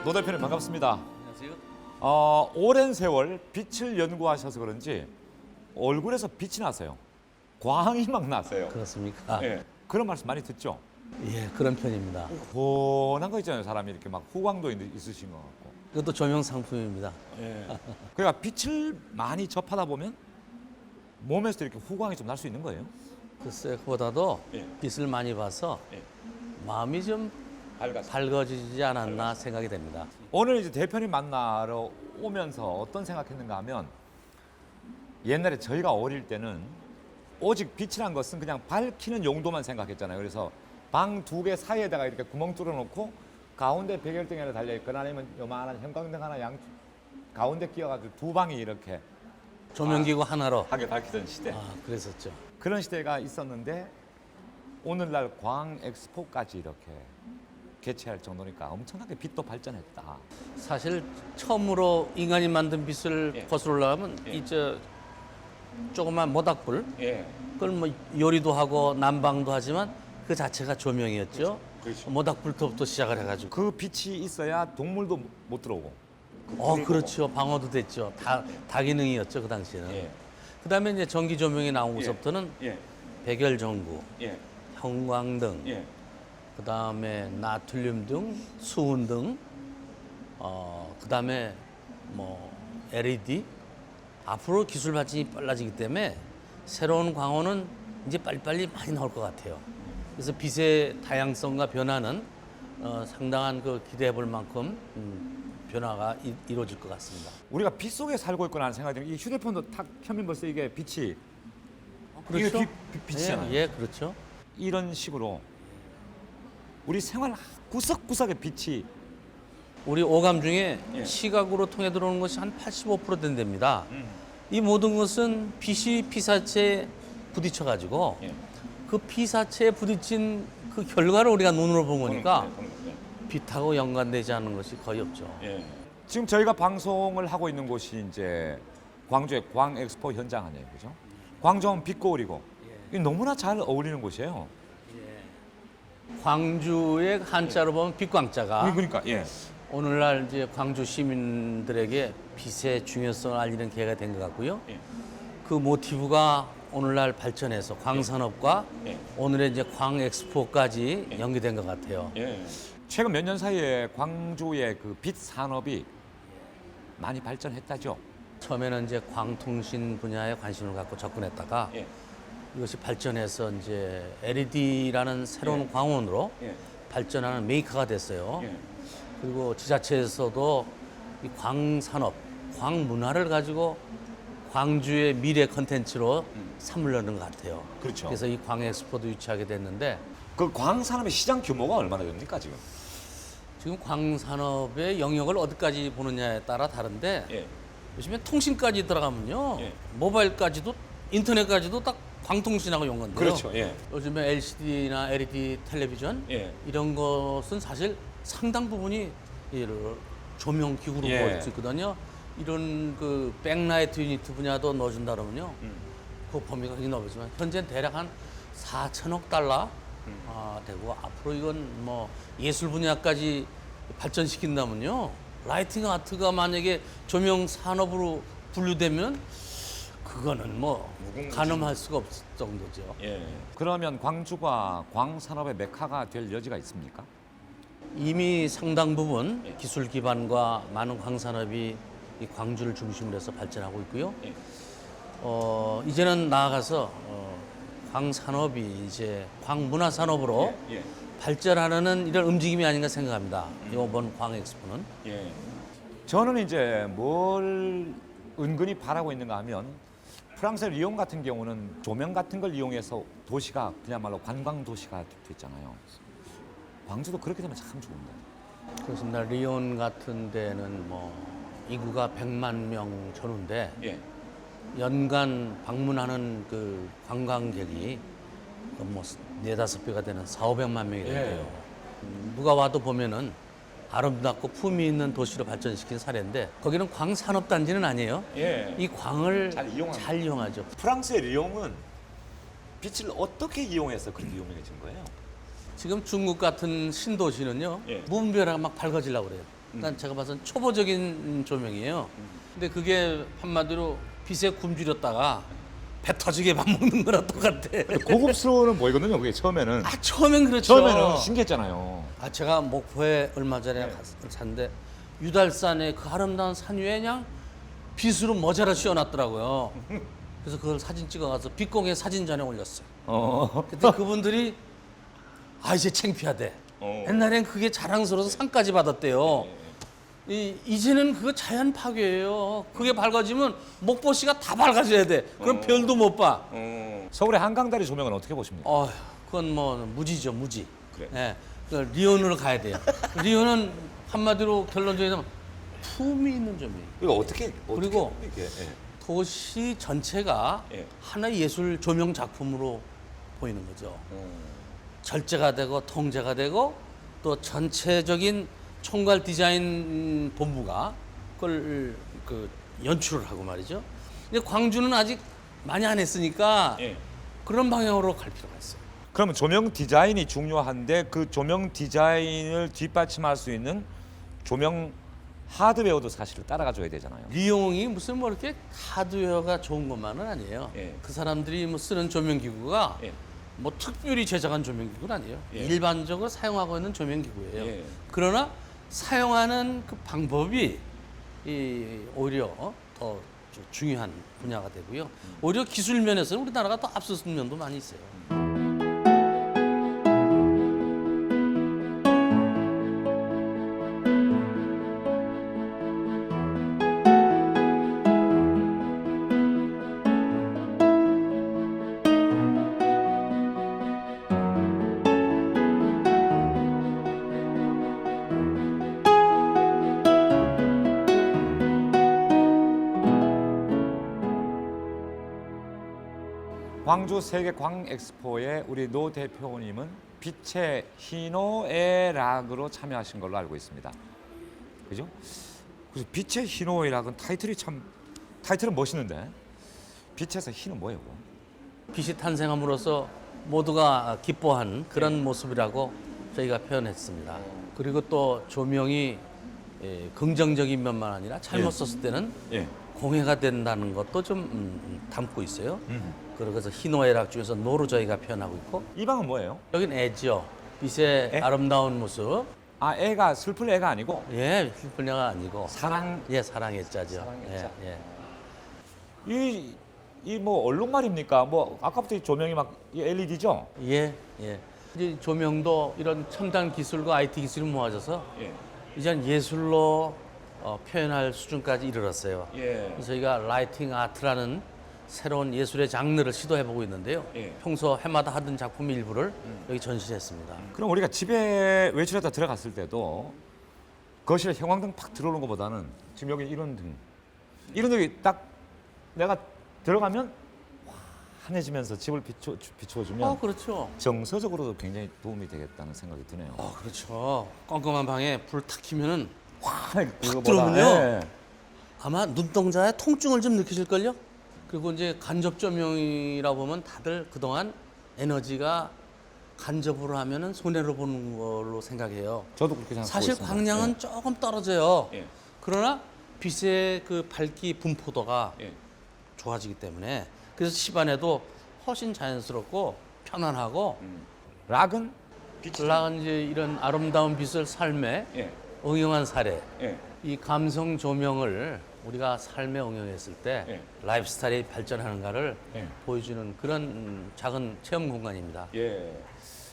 노 대표님 반갑습니다. 안녕하세요. 오랜 세월 빛을 연구하셔서 그런지 얼굴에서 빛이 나세요. 광이 막 나세요. 그렇습니까? 예. 그런 말씀 많이 듣죠? 예, 그런 편입니다. 훤한 거 있잖아요. 사람이 이렇게 막 후광도 있으신 것 같고. 이것도 조명 상품입니다. 예. 그러니까 빛을 많이 접하다 보면 몸에서 이렇게 후광이 좀 날 수 있는 거예요. 글쎄, 그보다도 예. 빛을 많이 봐서 예. 마음이 좀 밝아지지 않았나 생각이 됩니다. 오늘 이제 대표님 만나러 오면서 어떤 생각했는가 하면 옛날에 저희가 어릴 때는 오직 빛이란 것은 그냥 밝히는 용도만 생각했잖아요. 그래서 방 두 개 사이에다가 이렇게 구멍 뚫어 놓고 가운데 백열등이 하나 달려 있거나 아니면 요만한 형광등 하나 가운데 끼워가지고 두 방이 이렇게 조명기구 하나로. 하게 밝히던 시대. 그랬었죠. 그런 시대가 있었는데 오늘날 광 엑스포까지 이렇게 개최할 정도니까 엄청나게 빛도 발전했다. 사실 처음으로 인간이 만든 빛을 예. 거슬러려면 예. 이제 조그만 모닥불, 예. 그걸 뭐 요리도 하고 난방도 하지만 그 자체가 조명이었죠. 그렇죠. 모닥불부터 시작을 해가지고. 그 빛이 있어야 동물도 못 들어오고. 그렇죠. 방어도 됐죠. 다기능이었죠, 그 당시에는. 예. 그다음에 이제 전기 조명이 나오고서부터는 예. 백열전구, 예. 형광등, 예. 그다음에 나트륨 등, 수은 등, 그다음에 뭐 LED. 앞으로 기술 발전이 빨라지기 때문에 새로운 광호는 이제 빨리빨리 많이 나올 것 같아요. 그래서 빛의 다양성과 변화는 상당한 그 기대해 볼 만큼 변화가 이루어질 것 같습니다. 우리가 빛 속에 살고 있구나 하는 생각이 들어요. 이 휴대폰도 탁 켜면 벌써 이게 빛이 그렇죠? 이게 빛이잖아요. 예, 그렇죠. 이런 식으로 우리 생활 구석구석에 빛이 우리 오감 중에 예. 시각으로 통해 들어오는 것이 한 85% 된답니다. 이 모든 것은 빛이 피사체에 부딪혀 가지고 예. 그 피사체에 부딪힌 그 결과를 우리가 눈으로 본 거니까 빛하고 연관되지 않는 것이 거의 없죠. 예. 지금 저희가 방송을 하고 있는 곳이 이제 광주의 광 엑스포 현장 아니에요, 그죠? 광주는 빛거울이고 이게 너무나 잘 어울리는 곳이에요. 광주의 한자로 보면 빛광자가 그러니까 예. 오늘날 이제 광주 시민들에게 빛의 중요성을 알리는 계기가 된 것 같고요. 예. 그 모티브가 오늘날 발전해서 광산업과 예. 오늘의 이제 광 엑스포까지 연계된 것 같아요. 예. 최근 몇 년 사이에 광주의 그 빛 산업이 많이 발전했다죠. 처음에는 이제 광통신 분야에 관심을 갖고 접근했다가 예. 이것이 발전해서 이제 LED라는 새로운 광원으로 예. 발전하는 메이커가 됐어요. 예. 그리고 지자체에서도 이 광산업, 광문화를 가지고 광주의 미래 컨텐츠로 삼으려는 것 같아요. 그렇죠. 그래서 이 광엑스포도 유치하게 됐는데 그 광 산업의 시장 규모가 얼마나 됩니까 지금? 지금 광산업의 영역을 어디까지 보느냐에 따라 다른데 예. 요즘에 통신까지 들어가면요. 예. 모바일까지도 인터넷까지도 딱 광통신하고 연관돼요. 그렇죠. 예. 요즘에 LCD나 LED 텔레비전 예. 이런 것은 사실 상당 부분이 이 조명 기구로 예. 보일 수 있거든요. 이런 그 백라이트 유니트 분야도 넣어준다 그러면요. 그 범위가 굉장히 넓지만 현재 대략 한 4천억 달러 되고 앞으로 이건 뭐 예술 분야까지 발전시킨다면요. 라이팅 아트가 만약에 조명 산업으로 분류되면 그거는 뭐 가늠할 수가 없을 정도죠. 예. 그러면 광주가 광 산업의 메카가 될 여지가 있습니까? 이미 상당 부분 기술 기반과 많은 광산업이 이 광주를 중심으로 해서 발전하고 있고요. 예. 이제는 나아가서 광산업이 이제 광문화 산업으로 예. 발전하는 이런 움직임이 아닌가 생각합니다. 이번 광엑스포는. 예. 저는 이제 뭘 은근히 바라고 있는가 하면 프랑스의 리옹 같은 경우는 조명 같은 걸 이용해서 도시가 그야말로 관광 도시가 됐잖아요. 광주도 그렇게 되면 참 좋은데. 그렇습니다. 리온 같은 데는 뭐 인구가 100만 명 전후인데 예. 연간 방문하는 그 관광객이 뭐 4-5배가 되는 4-500만 명이 된대요. 누가 와도 보면은 아름답고 품위 있는 도시로 발전시킨 사례인데 거기는 광산업단지는 아니에요. 예. 이 광을 잘 잘 이용하죠. 프랑스의 리옹은 빛을 어떻게 이용해서 그렇게 유명해진 거예요? 지금 중국 같은 신도시는요. 예. 무분별하게 막 밝아지려고 그래요. 그러니까 제가 봐서는 초보적인 조명이에요. 근데 그게 한마디로 빛에 굶주렸다가 배 터지게 밥 먹는 거랑 똑같아. 고급스러워는 보이거든요. 그게 처음에는. 아, 처음엔 그렇죠. 처음에는 신기했잖아요. 아, 제가 목포에 얼마 전에 샀는데 유달산의 그 아름다운 산 위에 그냥 빛으로 모자라 씌워놨더라고요. 그래서 그걸 사진 찍어가서 빛공에 사진전에 올렸어요. 그때 그분들이 아, 이제 창피하대. 옛날엔 그게 자랑스러워서 상까지 받았대요. 이제는 그거 자연 파괴예요. 그게 밝아지면 목포시가 다 밝아져야 돼. 그럼 별도 못 봐. 서울의 한강다리 조명은 어떻게 보십니까? 그건 뭐 무지죠, 무지. 그래. 예, 그 리온으로 가야 돼요. 리온은 한마디로 결론적으로 품이 있는 점이에요. 이거 어떻게 그리고 이게 도시 전체가 예. 하나의 예술 조명 작품으로 보이는 거죠. 절제가 되고 통제가 되고 또 전체적인 총괄 디자인 본부가 그걸 그 연출을 하고 말이죠. 근데 광주는 아직 많이 안 했으니까 예. 그런 방향으로 갈 필요가 있어요. 그러면 조명 디자인이 중요한데 그 조명 디자인을 뒷받침할 수 있는 조명 하드웨어도 사실 따라가줘야 되잖아요. 리용이 무슨 뭐 이렇게 하드웨어가 좋은 것만은 아니에요. 예. 그 사람들이 뭐 쓰는 조명기구가 예. 뭐 특별히 제작한 조명기구는 아니에요. 예. 일반적으로 사용하고 있는 조명기구예요. 예. 그러나 사용하는 그 방법이 오히려 더 중요한 분야가 되고요. 오히려 기술 면에서는 우리나라가 더 앞서는 면도 많이 있어요. 광주 세계 광엑스포에 우리 노 대표님은 빛의 희노애락으로 참여하신 걸로 알고 있습니다. 그죠? 그래서 빛의 희노애락은 타이틀은 멋있는데 빛에서 희는 뭐예요? 빛이 탄생함으로써 모두가 기뻐한 그런 모습이라고 저희가 표현했습니다. 그리고 또 조명이 긍정적인 면만 아니라 잘못 썼을 때는 예. 공해가 된다는 것도 좀 담고 있어요. 그래서 희노애락 중에서 노로 저희가 표현하고 있고 이 방은 뭐예요? 여긴 애죠. 빛의 애? 아름다운 모습. 아, 애가 슬플 애가 아니고 예, 슬픈 애가 아니고 사랑. 예, 사랑의 자죠. 사랑의 자. 예. 이 뭐 얼룩말입니까? 뭐 아까부터 이 조명이 막 LED죠? 예, 예. 이제 조명도 이런 첨단 기술과 IT 기술이 모아져서 예. 이젠 예술로 표현할 수준까지 이르렀어요. 예. 저희가 라이팅 아트라는 새로운 예술의 장르를 시도해보고 있는데요. 예. 평소 해마다 하던 작품 일부를 여기 전시했습니다. 그럼 우리가 집에 외출했다 들어갔을 때도 거실에 형광등 팍 들어오는 것보다는 지금 여기 이런 등이 딱 내가 들어가면 환해지면서 집을 비춰주면 그렇죠. 정서적으로도 굉장히 도움이 되겠다는 생각이 드네요. 그렇죠. 껌껌한 방에 불 탁 켜면은 환하게 들어오면요. 예. 아마 눈동자에 통증을 좀 느끼실걸요? 그리고 이제 간접 조명이라고 보면 다들 그동안 에너지가 간접으로 하면은 손해로 보는 걸로 생각해요. 저도 그렇게 생각하고 사실 있습니다. 광량은 조금 떨어져요. 예. 그러나 빛의 그 밝기 분포도가 예. 좋아지기 때문에 그래서 집안에도 훨씬 자연스럽고 편안하고 락은 락은 이제 이런 아름다운 빛을 삶에 예. 응용한 사례. 예. 이 감성 조명을 우리가 삶에 응용했을 때 예. 라이프스타일이 발전하는가를 예. 보여주는 그런 작은 체험 공간입니다. 예.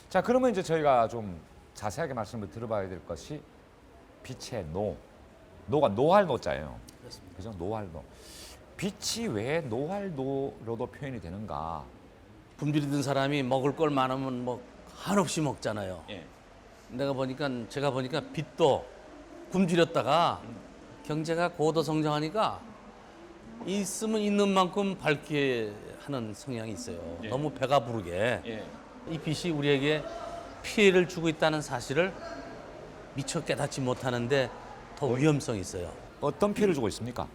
자, 그러면 이제 저희가 좀 자세하게 말씀을 들어봐야 될 것이 빛의 노. 노가 노할 노자예요. 그렇습니다. 그죠? 노할 노. 빛이 왜 노할 노로도 표현이 되는가? 굶주리 든 사람이 먹을 걸 많으면 뭐 한없이 먹잖아요. 예. 제가 보니까 빛도 굶주렸다가 경제가 고도 성장하니까 있으면 있는 만큼 밝게 하는 성향이 있어요. 예. 너무 배가 부르게. 예. 이 빛이 우리에게 피해를 주고 있다는 사실을 미처 깨닫지 못하는데 더 위험성이 있어요. 어떤 피해를 주고 있습니까?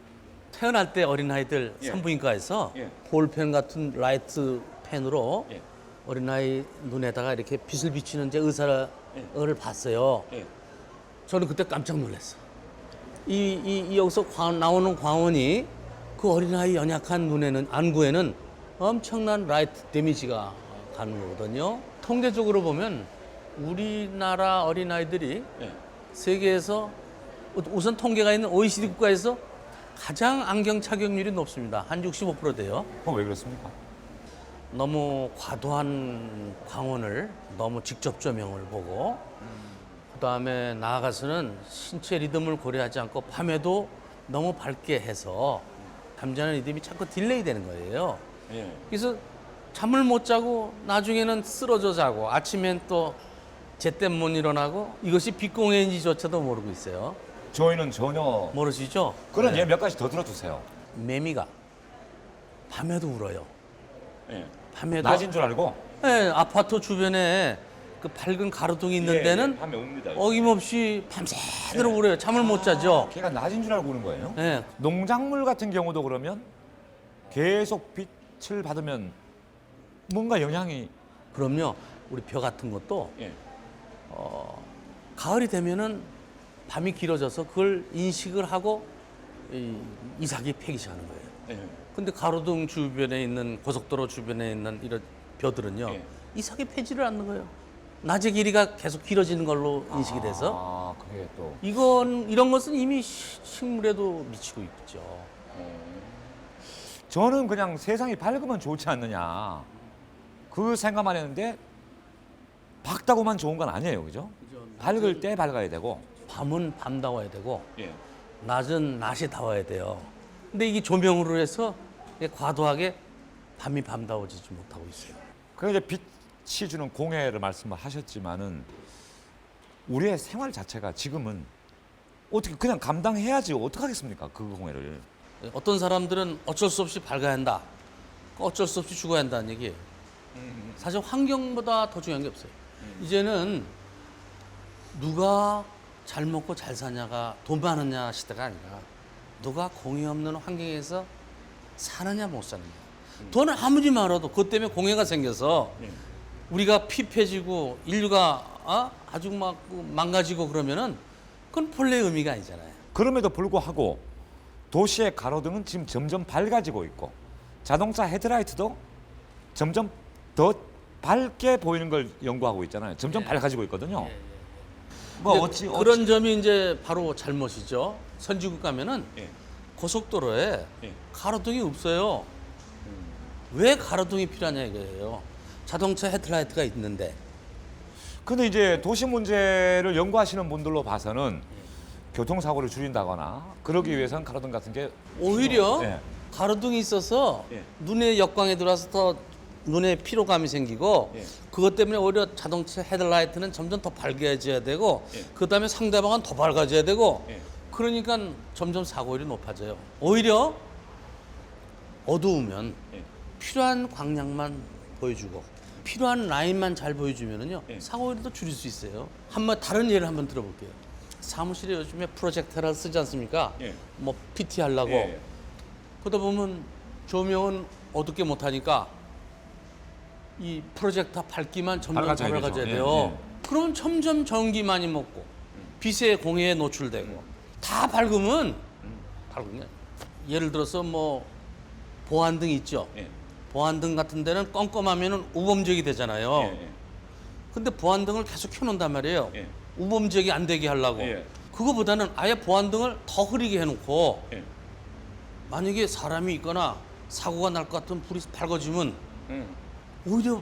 태어날 때 어린아이들 예. 산부인과에서 예. 볼펜 같은 라이트 펜으로 예. 어린아이 눈에다가 이렇게 빛을 비추는 이제 의사를 봤어요. 예. 저는 그때 깜짝 놀랐어. 여기서 나오는 광원이 그 어린아이 연약한 눈에는 안구에는 엄청난 라이트 데미지가 가는 거거든요. 통계적으로 보면 우리나라 어린아이들이 예. 세계에서 우선 통계가 있는 OECD 국가에서 가장 안경 착용률이 높습니다. 한 65% 돼요. 왜 그렇습니까? 너무 과도한 광원을 너무 직접 조명을 보고 그다음에 나아가서는 신체 리듬을 고려하지 않고 밤에도 너무 밝게 해서 잠자는 리듬이 자꾸 딜레이 되는 거예요. 예. 그래서 잠을 못 자고 나중에는 쓰러져 자고 아침엔 또 제때 못 일어나고 이것이 빛공해인지조차도 모르고 있어요. 저희는 전혀 모르시죠? 그런 네. 예 몇 가지 더 들어주세요. 매미가 밤에도 울어요. 예. 밤에도 낮인 줄 알고 네, 아파트 주변에 그 밝은 가로등이 있는 예, 데는 밤에 옵니다. 어김없이 밤새도록 울어요. 잠을 못 자죠. 걔가 낮인 줄 알고 오는 거예요? 네. 농작물 같은 경우도 그러면 계속 빛을 받으면 뭔가 영향이 그럼요. 우리 벼 같은 것도 예. 가을이 되면은 밤이 길어져서 그걸 인식을 하고 이삭이 패기 시작하는 거예요. 예. 근데 가로등 주변에 있는 고속도로 주변에 있는 이런 벼들은요. 예. 이삭이 패지를 않는 거예요. 낮의 길이가 계속 길어지는 걸로 인식이 돼서 아, 그게 또 이런 것은 이미 식물에도 미치고 있죠. 저는 그냥 세상이 밝으면 좋지 않느냐 그 생각만 했는데 밝다고만 좋은 건 아니에요, 그죠? 밝을 때 밝아야 되고. 밤은 밤다워야 되고 예. 낮은 낮이 다워야 돼요. 근데 이게 조명으로 해서 과도하게 밤이 밤다워지지 못하고 있어요. 그 이제 빛이 주는 공해를 말씀을 하셨지만은 우리의 생활 자체가 지금은 어떻게 그냥 감당해야지 어떻게 하겠습니까? 그 공해를. 어떤 사람들은 어쩔 수 없이 밝아야 한다. 어쩔 수 없이 죽어야 한다는 얘기예요. 사실 환경보다 더 중요한 게 없어요. 이제는 누가 잘 먹고 잘 사냐가 돈 많으냐 시대가 아니라 누가 공해 없는 환경에서 사느냐 못 사느냐. 돈을 아무리 많아도 그것 때문에 공해가 생겨서 우리가 피폐지고 인류가 아주 막 망가지고 그러면은 그건 본래의 의미가 아니잖아요. 그럼에도 불구하고 도시의 가로등은 지금 점점 밝아지고 있고 자동차 헤드라이트도 점점 더 밝게 보이는 걸 연구하고 있잖아요. 점점 밝아지고 있거든요. 뭐 근데 그런 점이 이제 바로 잘못이죠. 선진국 가면은 예. 고속도로에 예. 가로등이 없어요. 왜 가로등이 필요하냐 이거예요. 자동차 헤드라이트가 있는데. 근데 이제 도시 문제를 연구하시는 분들로 봐서는 교통사고를 줄인다거나 그러기 위해서는 가로등 같은 게 오히려 예. 가로등이 있어서 예. 눈에 역광이 들어와서 더 눈에 피로감이 생기고 예. 그것 때문에 오히려 자동차 헤드라이트는 점점 더 밝아져야 되고 예. 그다음에 상대방은 더 밝아져야 되고 예. 그러니까 점점 사고율이 높아져요. 오히려 어두우면 예. 필요한 광량만 보여주고 필요한 라인만 잘 보여주면은요 예. 사고율도 줄일 수 있어요. 한번 다른 예를 한번 들어볼게요. 사무실에 요즘에 프로젝터를 쓰지 않습니까? 예. 뭐 PT 하려고 예. 그러다 보면 조명은 어둡게 못하니까 이 프로젝터 밝기만 점점 더 밝아져야 밝아져야 되죠. 돼요. 예, 그러면 점점 전기 많이 먹고 빛의 공해에 노출되고 다 밝으면 예를 들어서 뭐 보안등 있죠. 예. 보안등 같은 데는 껌껌하면은 우범지역이 되잖아요. 예. 근데 보안등을 계속 켜놓는단 말이에요. 예. 우범지역이 안 되게 하려고. 예. 그거보다는 아예 보안등을 더 흐리게 해놓고 예. 만약에 사람이 있거나 사고가 날 것 같으면 불이 밝아지면 오히려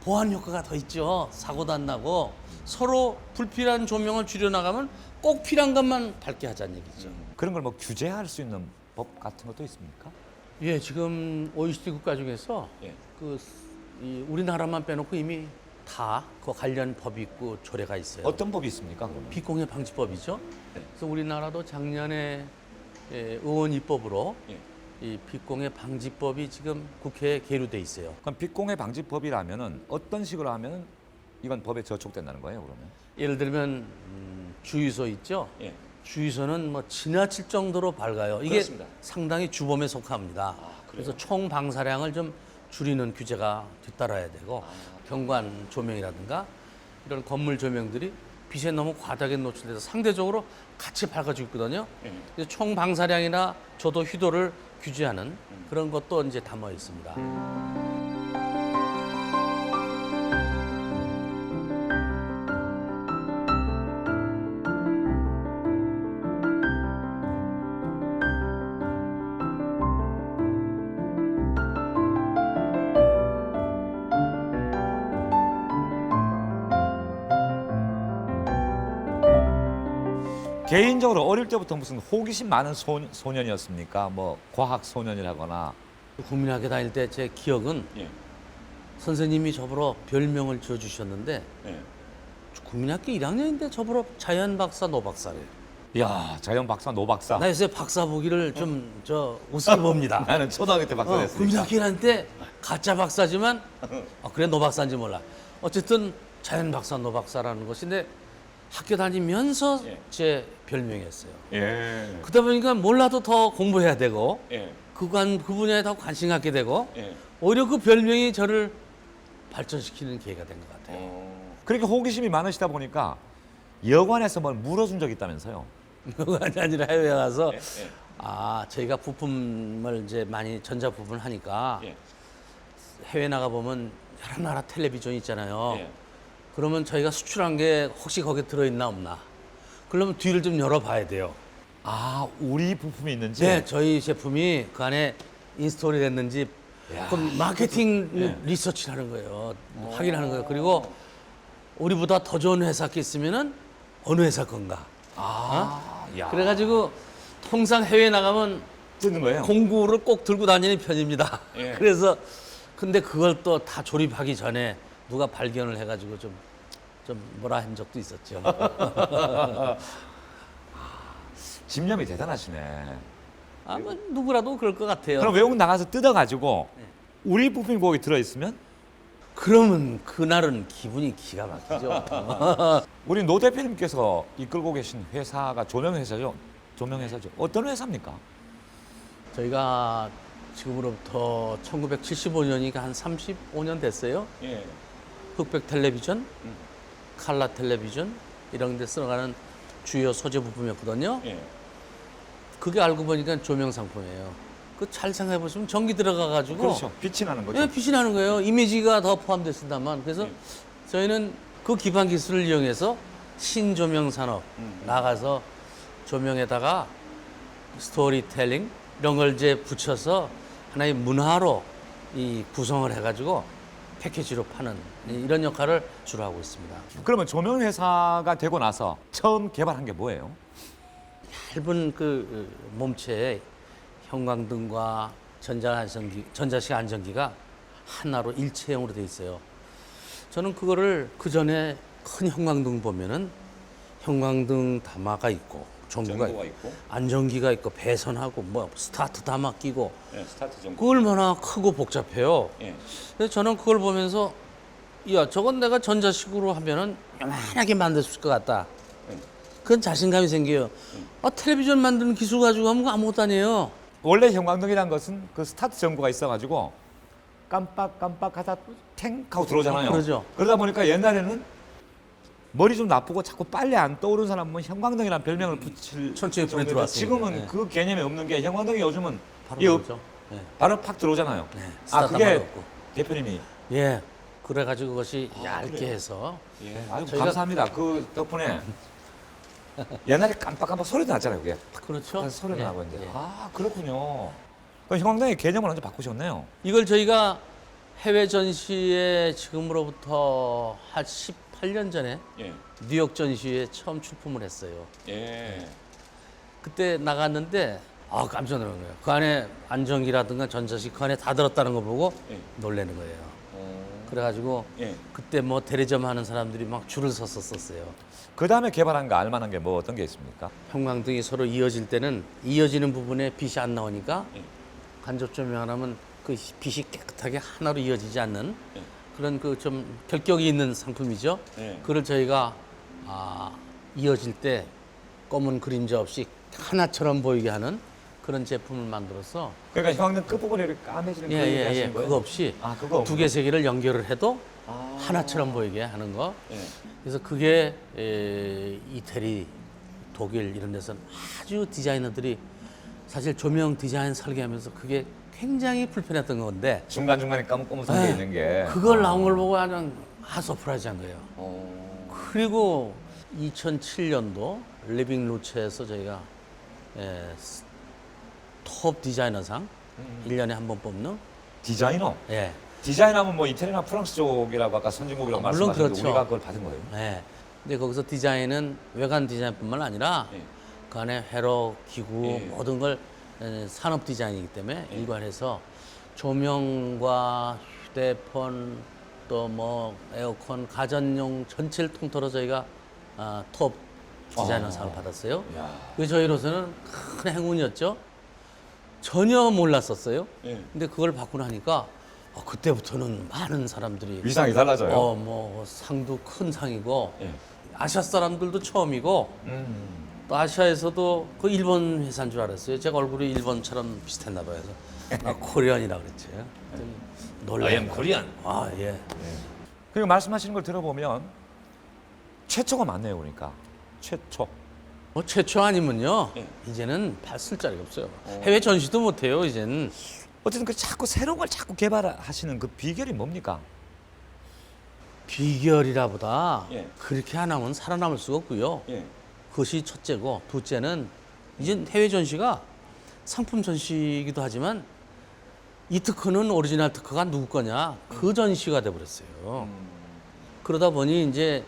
보안 효과가 더 있죠. 사고도 안 나고 서로 불필요한 조명을 줄여나가면 꼭 필요한 것만 밝게 하자는 얘기죠. 그런 걸 뭐 규제할 수 있는 법 같은 것도 있습니까? 예, 지금 OECD 국가 중에서 예. 이 우리나라만 빼놓고 이미 다 그 관련 법이 있고 조례가 있어요. 어떤 법이 있습니까? 그러면? 빛공해 방지법이죠. 네. 그래서 우리나라도 작년에 의원 입법으로 예. 이 빛공해 방지법이 지금 국회에 계류돼 있어요. 그럼 빛공해 방지법이라면은 어떤 식으로 하면은 이건 법에 저촉된다는 거예요, 그러면? 예를 들면 주유소 있죠. 예. 주유소는 뭐 지나칠 정도로 밝아요. 이게 그렇습니다. 상당히 주범에 속합니다. 그래서 총 방사량을 좀 줄이는 규제가 뒤따라야 되고 경관 조명이라든가 이런 건물 조명들이 빛에 너무 과다하게 노출돼서 상대적으로 같이 밝아지고 있거든요. 예. 그래서 총 방사량이나 저도 휘도를 규제하는 그런 것도 이제 담아 있습니다. 개인적으로 어릴 때부터 무슨 호기심 많은 소년이었습니까? 뭐 과학 소년이라거나. 국민학교 다닐 때 제 기억은 예. 선생님이 저보러 별명을 지어주셨는데 예. 국민학교 1학년인데 저보러 자연 박사, 노 박사래요. 야, 자연 박사, 노 박사. 나 요새 박사 보기를 좀 우습게 봅니다. 나는 초등학교 때 박사 됐으니까. 국민학교 다닐 때 가짜 박사지만 그래 노 박사인지 몰라. 어쨌든 자연 박사, 노 박사라는 것인데 학교 다니면서 예. 제 별명이었어요. 예. 그러다 보니까 몰라도 더 공부해야 되고 예. 그 분야에 더 관심 갖게 되고 예. 오히려 그 별명이 저를 발전시키는 계기가 된 것 같아요. 그렇게 호기심이 많으시다 보니까 여관에서 뭘 물어준 적이 있다면서요? 그게 아니라 해외에 가서 예. 저희가 부품을 이제 많이 전자 부품을 하니까 예. 해외 나가 보면 여러 나라 텔레비전 있잖아요. 예. 그러면 저희가 수출한 게 혹시 거기에 들어있나 없나? 그러면 뒤를 좀 열어봐야 돼요. 아, 우리 부품이 있는지? 네, 저희 제품이 그 안에 인스톨이 됐는지 그럼 마케팅 예. 리서치를 하는 거예요. 확인하는 거예요. 그리고 우리보다 더 좋은 회사가 있으면은 어느 회사 건가? 야. 그래가지고 통상 해외 나가면 듣는 거예요? 공구를 꼭 들고 다니는 편입니다. 예. 그래서 근데 그걸 또 다 조립하기 전에 누가 발견을 해가지고 좀 뭐라 한 적도 있었죠. 집념이 대단하시네. 뭐 누구라도 그럴 것 같아요. 그럼 외국 나가서 뜯어가지고 우리 부품이 거기 들어있으면 그러면 그날은 기분이 기가 막히죠. 우리 노 대표님께서 이끌고 계신 회사가 조명회사죠? 조명회사죠. 어떤 회사입니까? 저희가 지금으로부터 1975년이니까 한 35년 됐어요. 예. 흑백 텔레비전, 칼라 텔레비전 이런 데 쓰러가는 주요 소재 부품이었거든요. 예. 그게 알고 보니까 조명 상품이에요. 그 잘 생각해 보시면 전기 들어가 가지고 그렇죠. 빛이 나는 거죠. 예, 빛이 나는 거예요. 이미지가 더 포함됐습니다만. 그래서 저희는 그 기반 기술을 이용해서 신조명 산업 나가서 조명에다가 스토리텔링 이런 걸 이제 붙여서 하나의 문화로 이 구성을 해가지고 패키지로 파는 이런 역할을 주로 하고 있습니다. 그러면 조명회사가 되고 나서 처음 개발한 게 뭐예요? 얇은 그 몸체에 형광등과 전자식 안전기가 하나로 일체형으로 돼 있어요. 저는 그거를 그 전에 큰 형광등 보면은 형광등 담화가 있고 전구가 있고 안전기가 있고 배선하고 뭐 스타트 담화 끼고 예, 스타트 전구. 그 얼마나 크고 복잡해요. 예. 그래서 저는 그걸 보면서 야 저건 내가 전자식으로 하면은 요만하게 만들 수 있을 것 같다. 그런 자신감이 생겨요. 텔레비전 만드는 기술 가지고 하면 아무것도 아니에요. 원래 형광등이란 것은 그 스타트 전구가 있어가지고 깜빡깜빡하다 탱 하고 들어오잖아요. 그러죠. 그러다 보니까 옛날에는 머리 좀 나쁘고 자꾸 빨리 안 떠오르는 사람은 형광등이라는 별명을 붙일 천천히 정도인데 들어왔습니다. 지금은 네. 그 개념이 없는 게 형광등이 요즘은 바로 이 그러죠. 네. 바로 팍 들어오잖아요. 네, 아 스타트 그게 한번 없고. 대표님이 예. 그래가지고 그것이 얇게 그래요? 해서 예, 아유, 저희가- 감사합니다. 그 덕분에 옛날에 깜빡깜빡 소리도 났잖아요. 그게 그렇죠. 소리가 예, 나고 이제 예. 아 그렇군요. 그럼 형광등의 개념을 완전 바꾸셨네요. 이걸 저희가 해외 전시에 지금으로부터 한 18년 전에 예, 뉴욕 전시회에 처음 출품을 했어요. 예. 그때 나갔는데 깜짝 놀란 거예요. 그 안에 안전기라든가 전자식 그 안에 다 들었다는 거 보고 예. 놀라는 거예요. 그래가지고 예. 그때 뭐 대리점 하는 사람들이 막 줄을 섰었어요. 그 다음에 개발한 거 알만한 게 뭐 어떤 게 있습니까? 형광등이 서로 이어질 때는 이어지는 부분에 빛이 안 나오니까 예. 간접 조명하면 그 빛이 깨끗하게 하나로 이어지지 않는 예. 그런 그 좀 결격이 있는 상품이죠. 예. 그걸 저희가 이어질 때 검은 그림자 없이 하나처럼 보이게 하는 그런 제품을 만들어서 그러니까 형광등 끝부분에 이렇게 까매지는 그런 얘기 하시는 거예요? 그거 없이 아 그거 두 개 세 개를 연결을 해도 하나처럼 보이게 하는 거. 예. 그래서 그게 이태리, 독일 이런 데서는 아주 디자이너들이 사실 조명 디자인 설계하면서 그게 굉장히 불편했던 건데 중간중간에 까뭇까뭇한 게 네. 있는 게. 그걸 나온 걸 보고 그냥 서프라이즈한 거예요. 어. 그리고 2007년도 리빙 루체에서 저희가 톱 디자이너상 1년에 한 번 뽑는 디자이너? 예. 디자인하면 뭐 이태리나 프랑스 쪽이라고 아까 선진국이라고 물론 말씀하셨는데 그렇죠. 우리가 그걸 받은 거예요? 예. 근데 거기서 디자인은 외관 디자인뿐만 아니라 예. 그 안에 회로, 기구 예. 모든 걸 산업 디자인이기 때문에 일관해서 조명과 휴대폰 또 뭐 에어컨, 가전용 전체를 통틀어 저희가 톱 디자이너상을 받았어요. 야. 그 저희로서는 큰 행운이었죠. 전혀 몰랐었어요. 예. 근데 그걸 받고 나니까 그때부터는 많은 사람들이 위상이 달라져요. 뭐 상도 큰 상이고 예. 아시아 사람들도 처음이고 또 아시아에서도 그 일본 회사인 줄 알았어요. 제가 얼굴이 일본처럼 비슷했나 봐요. 그래서 코리안이라 그랬지. 놀라요. I am Korean. 아 예. 그리고 말씀하시는 걸 들어보면 최초가 맞네요, 그러니까 최초. 뭐 최초 아니면요. 예. 이제는 봤을 자리가 없어요. 해외 전시도 못 해요. 이제는. 어쨌든 그 자꾸 새로운 걸 자꾸 개발하시는 그 비결이 뭡니까? 비결이라보다 예. 그렇게 안 하면 살아남을 수가 없고요. 예. 그것이 첫째고 둘째는 이제 해외 전시가 상품 전시이기도 하지만 이 특허는 오리지널 특허가 누구 거냐 그 전시가 돼버렸어요. 그러다 보니 이제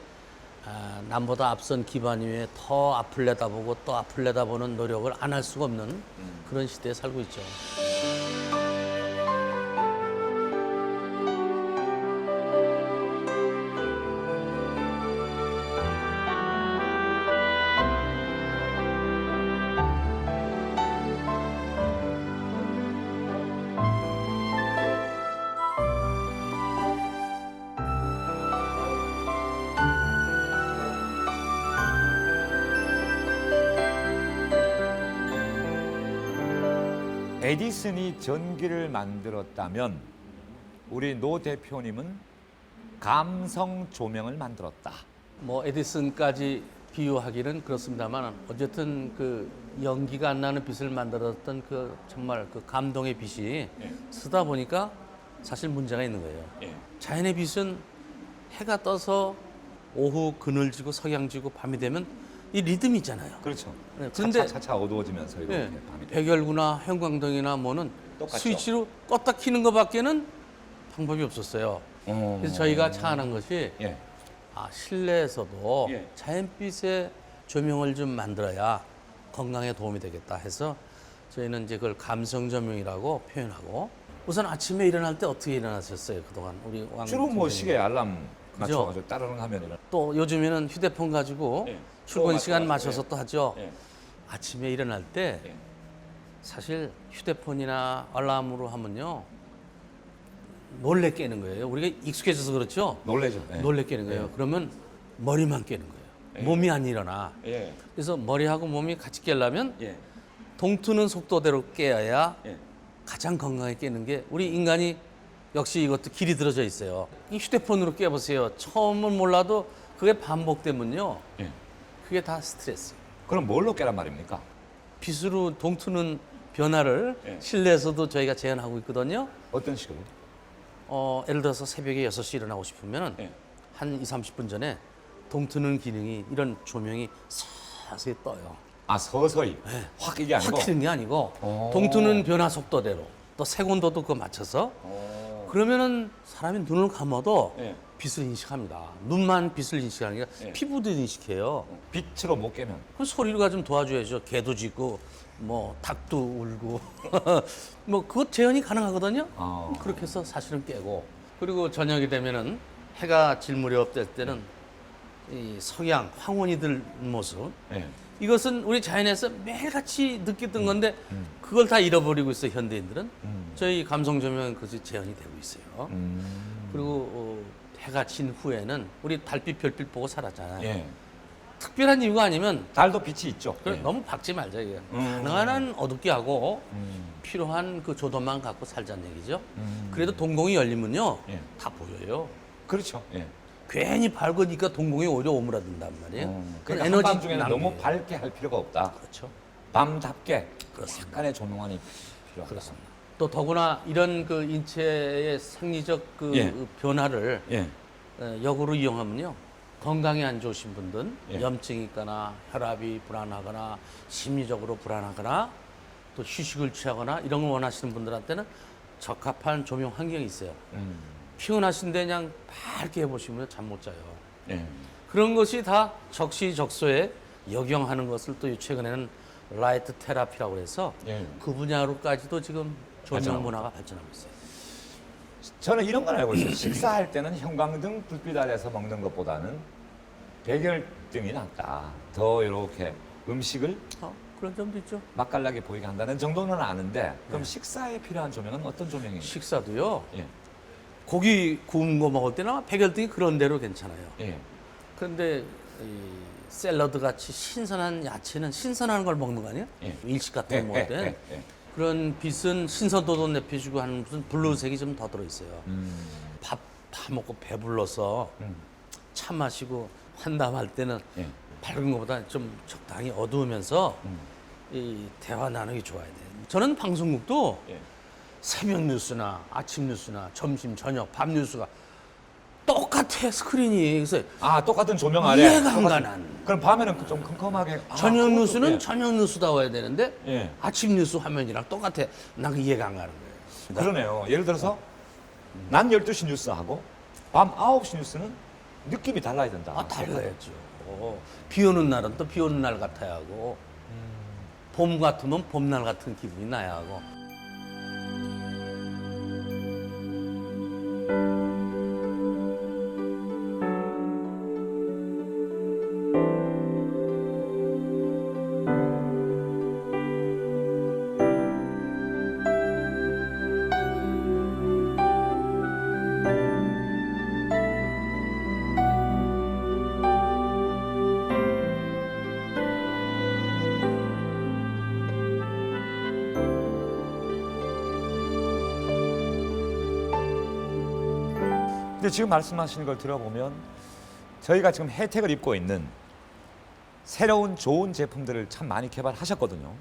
남보다 앞선 기반 위에 더 앞을 내다보고 또 앞을 내다보는 노력을 안 할 수가 없는 그런 시대에 살고 있죠. 에디슨이 전기를 만들었다면 우리 노 대표님은 감성 조명을 만들었다. 뭐 에디슨까지 비유하기는 그렇습니다만 어쨌든 그 연기가 안 나는 빛을 만들었던 그 정말 그 감동의 빛이 쓰다 보니까 사실 문제가 있는 거예요. 자연의 빛은 해가 떠서 오후 그늘지고 석양지고 밤이 되면 이 리듬이 있잖아요. 그렇죠. 네, 차차 근데- 차차 어두워지면서 이렇게 예, 밤이 되고. 백열구나 형광등이나 뭐는 똑같죠. 스위치로 껐다 켜는 것밖에는 방법이 없었어요. 그래서 저희가 차안한 것이 예. 실내에서도 예. 자연빛의 조명을 좀 만들어야 건강에 도움이 되겠다 해서 저희는 이제 그걸 감성 조명이라고 표현하고 우선 아침에 일어날 때 어떻게 일어나셨어요 그동안 우리 왕 주로 뭐 선생님? 시계 알람 그죠? 맞춰가지고 따르릉 하면 일어나. 또 요즘에는 휴대폰 가지고 예. 출근 또 시간 맞춰가지고, 맞춰서 또 하죠. 예. 아침에 일어날 때 예. 사실 휴대폰이나 알람으로 하면요 놀래 깨는 거예요. 우리가 익숙해져서 그렇죠. 놀래죠. 예. 놀래 깨는 거예요. 그러면 머리만 깨는 거예요. 몸이 안 일어나. 예. 그래서 머리하고 몸이 같이 깨려면 예. 동트는 속도대로 깨어야 예. 가장 건강하게 깨는 게 우리 인간이 역시 이것도 길이 들어져 있어요. 이 휴대폰으로 깨보세요. 처음은 몰라도 그게 반복되면요. 예. 그게 다 스트레스. 그럼 뭘로 깨란 말입니까? 빛으로 동트는 변화를 예. 실내에서도 저희가 제한하고 있거든요. 어떤 식으로? 예를 들어서 새벽에 6시 일어나고 싶으면 예. 한 2~30분 전에 동트는 기능이 이런 조명이 서서히 떠요. 아 서서히 확 이게 아니고. 확 켜는 게 아니고 오. 동트는 변화 속도대로 또 색온도도 그거 맞춰서 그러면은 사람이 눈을 감아도 예. 빛을 인식합니다. 눈만 빛을 인식하는 게 아니라 예. 피부도 인식해요. 빛으로 못 깨면. 그 소리가 좀 도와줘야죠. 개도 짖고 뭐 닭도 울고 뭐 그것 재현이 가능하거든요. 아. 그렇게 해서 사실은 깨고 그리고 저녁이 되면은 해가 질 무렵 될 때는 이 석양 황혼이 들 모습 예. 이것은 우리 자연에서 매일같이 느꼈던 건데 그걸 다 잃어버리고 있어요 현대인들은. 저희 감성 조명 그것이 재현이 되고 있어요. 그리고 해가 진 후에는 우리 달빛 별빛 보고 살았잖아요. 예. 특별한 이유가 아니면 달도 빛이 있죠. 그래, 예. 너무 박지 말자 이게. 가능한 한 어둡게 하고 음. 필요한 그 조도만 갖고 살자는 얘기죠. 그래도 동공이 열리면요 예. 다 보여요. 그렇죠. 예. 괜히 밝으니까 동공이 오히려 오므라든단 말이에요. 그러니까 한밤중에는 너무 밝게 할 필요가 없다. 그렇죠. 밤답게 그렇습니다. 약간의 조명안이 필요하다. 그렇습니다. 또 더구나 이런 그 인체의 생리적 그 예. 변화를 예. 역으로 이용하면요. 건강에 안 좋으신 분들, 예. 염증이 있거나 혈압이 불안하거나 심리적으로 불안하거나 또 휴식을 취하거나 이런 걸 원하시는 분들한테는 적합한 조명 환경이 있어요. 피곤하신데 그냥 밝게 해보시면 잠 못 자요. 예. 그런 것이 다 적시적소에 역용하는 것을 또 최근에는 라이트 테라피라고 해서 예. 그 분야로까지도 지금 조명 발전하고 문화가 발전하고 있어요. 저는 이런 건 알고 있어요. 식사할 때는 형광등 불빛 아래서 먹는 것보다는 백열등이 낫다. 더 이렇게 음식을 그런 점도 있죠. 맛깔나게 보이게 한다는 정도는 아는데 그럼 식사에 필요한 조명은 어떤 조명인가요? 식사도요. 예. 고기 구운 거 먹을 때나 백열등이 그런 대로 괜찮아요. 예. 그런데 이 샐러드 같이 신선한 야채는 신선한 걸 먹는 거 아니에요? 예. 일식 같은 거 먹을 때 그런 빛은 신선도도 내피주고 하는 무슨 블루색이 좀 더 들어있어요. 밥 다 먹고 배불러서 차 마시고 환담할 때는 예. 밝은 것보다 좀 적당히 어두우면서 이 대화 나누기 좋아야 돼요. 저는 방송국도 예. 새벽 뉴스나 아침 뉴스나 점심 저녁 밤 뉴스가 똑같아 스크린이. 그래서 아 똑같은 조명 아래. 이해가 안 가난. 그럼 밤에는 좀 컴컴하게. 저녁 그것도- 뉴스는 예. 저녁 뉴스다워야 되는데 예. 아침 뉴스 화면이랑 똑같아. 난 그 이해가 안 가는 거예요. 그러네요. 예를 들어서 난 12시 뉴스하고 밤 9시 뉴스는 느낌이 달라야 된다. 아, 달라야죠. 비 오는 날은 또 비 오는 날 같아야 하고 봄 같으면 봄날 같은 기분이 나야 하고. 근데 지금 말씀하시는 걸 들어보면 저희가 지금 혜택을 입고 있는 새로운 좋은 제품들을 참 많이 개발하셨거든요.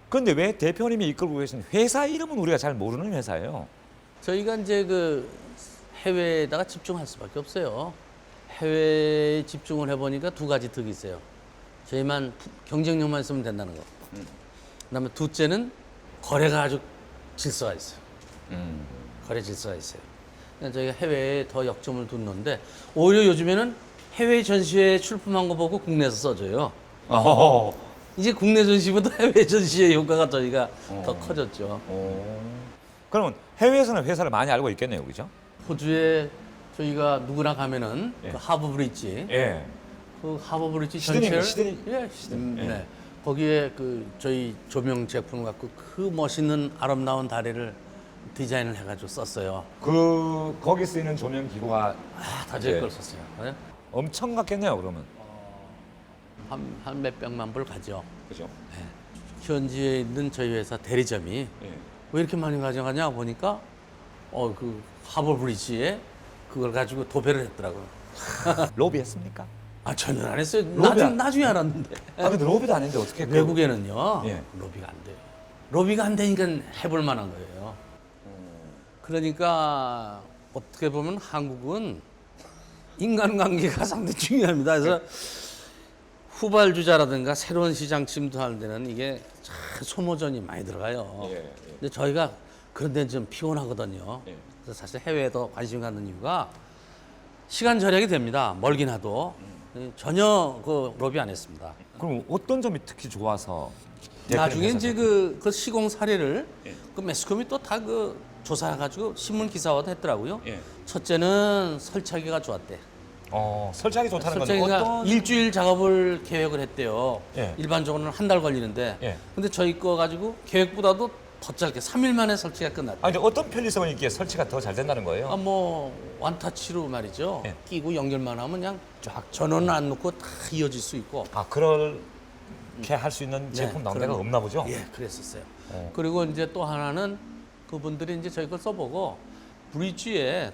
그런데 왜 대표님이 이끌고 계신 회사 이름은 우리가 잘 모르는 회사예요. 저희가 이제 그 해외에다가 집중할 수밖에 없어요. 해외에 집중을 해보니까 두 가지 득이 있어요. 저희만 경쟁력만 있으면 된다는 거. 그다음에 둘째는 거래가 아주 질서가 있어요. 거래 질서가 있어요. 그러니까 저희가 해외에 더 역점을 뒀는데 오히려 요즘에는 해외 전시회에 출품한 거 보고 국내에서 써줘요. 이제 국내 전시보다 해외 전시의 효과가 저희가 더 커졌죠. 그러면 해외에서는 회사를 많이 알고 있겠네요, 그죠? 호주에 저희가 누구나 가면은 예. 그 하버 브릿지, 예. 그 하버 브릿지 시드니, 전체를 시드니. 예, 시드니. 예. 네. 거기에 그 저희 조명 제품 갖고 그 멋있는 아름다운 다리를 디자인을 해가지고 썼어요. 거기 쓰이는 조명 기구가 다 저희 예. 걸 썼어요. 네? 엄청 같겠네요, 그러면. 한 몇백만 불 가죠. 그죠? 현지에 있는 저희 회사 대리점이 예. 왜 이렇게 많이 가져가냐 보니까 그 하버 브릿지에 그걸 가지고 도배를 했더라고요. 로비했습니까? 아 전혀 안 했어요. 로비 안- 나중에 알았는데. 아, 근데 로비도 안 했는데 어떻게 외국에는요 예. 로비가 안 돼요. 로비가 안 되니까 해볼 만한 거예요. 그러니까 어떻게 보면 한국은 인간관계가 상당히 중요합니다. 그래서 후발주자라든가 새로운 시장 침투할 때는 이게 참 소모전이 많이 들어가요. 예, 예. 근데 저희가 그런 데는 좀 피곤하거든요. 예. 그래서 사실 해외에도 관심 갖는 이유가 시간 절약이 됩니다. 멀긴 하도 전혀 그 로비 안 했습니다. 그럼 어떤 점이 특히 좋아서 나중에 대표님 이제 회사에서- 그 시공 사례를 예. 그 매스컴이 또 다 그 조사해가지고 신문 기사화도 했더라고요. 예. 첫째는 설치하기가 좋았대. 설치하기 좋다는 건 설치하기가 어떤 일주일 작업을 계획을 했대요. 예. 일반적으로는 한 달 걸리는데. 예. 근데 저희 거 가지고 계획보다도 더 짧게 3일 만에 설치가 끝났대. 아니 어떤 편리성이 있기에 설치가 더 잘 된다는 거예요? 뭐 완타치로 말이죠. 예. 끼고 연결만 하면 그냥 쫙 전원을 안 놓고 다 이어질 수 있고. 그렇게 할 수 있는 제품 나온 데가 그런- 없나 보죠? 예, 그랬었어요. 그리고 그리고 이제 또 하나는 그분들이 이제 저희 걸 써보고 브릿지에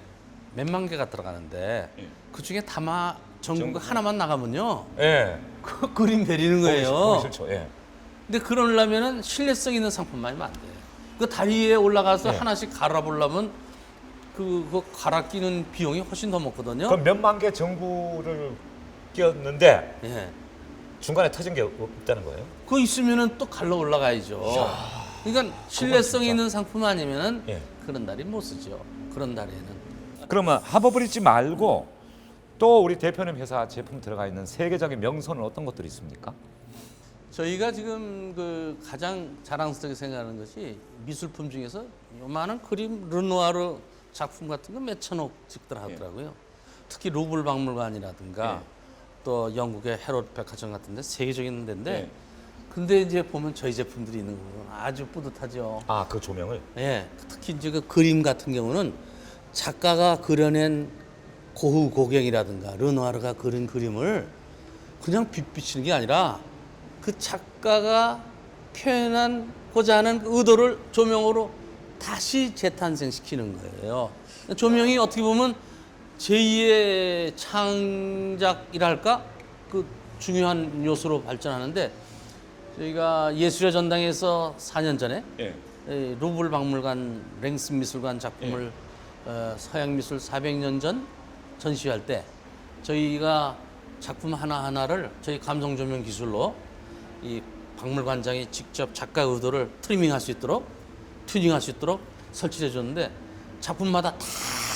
몇만 개가 들어가는데 예. 그 중에 다마 전국 전국. 하나만 나가면요. 예. 그 그림 베리는 보기 거예요. 싫죠. 예. 근데 그러려면은 신뢰성 있는 상품만이면 안 돼. 그 다리에 올라가서 네. 하나씩 갈아보려면 그거 갈아 끼는 비용이 훨씬 더 먹거든요. 그럼 몇만 개 전구를 끼웠는데 예. 중간에 터진 게 없다는 거예요? 그거 있으면은 또 갈러 올라가야죠. 그러니까 신뢰성 진짜. 있는 상품 아니면은 예. 그런 다리 못 쓰죠. 그런 다리에는. 그러면 하버브릿지 말고 또 우리 대표님 회사 제품 들어가 있는 세계적인 명소는 어떤 것들이 있습니까? 저희가 지금 그 가장 자랑스럽게 생각하는 것이 미술품 중에서 요만한 그림 르누아르 작품 같은 거 몇 천억씩들 하더라고요. 특히 루블 박물관이라든가 예. 또 영국의 헤롯 백화점 같은 데 세계적인 데인데 예. 근데 이제 보면 저희 제품들이 있는 거는 아주 뿌듯하죠. 아, 그 조명을? 예. 특히 이제 그 그림 같은 경우는 작가가 그려낸 고흐 고갱이라든가 르누아르가 그린 그림을 그냥 빛 비치는 게 아니라 그 작가가 표현하고자 하는 그 의도를 조명으로 다시 재탄생시키는 거예요. 조명이 어떻게 보면 제2의 창작이랄까? 그 중요한 요소로 발전하는데 저희가 예술의 전당에서 4년 전에 예. 루블 박물관 랭스 미술관 작품을 서양 미술 400년 전 전시할 때 저희가 작품 하나하나를 저희 감성 조명 기술로 이 박물관장이 직접 작가 의도를 트리밍할 수 있도록 튜닝할 수 있도록 설치해 줬는데 작품마다 다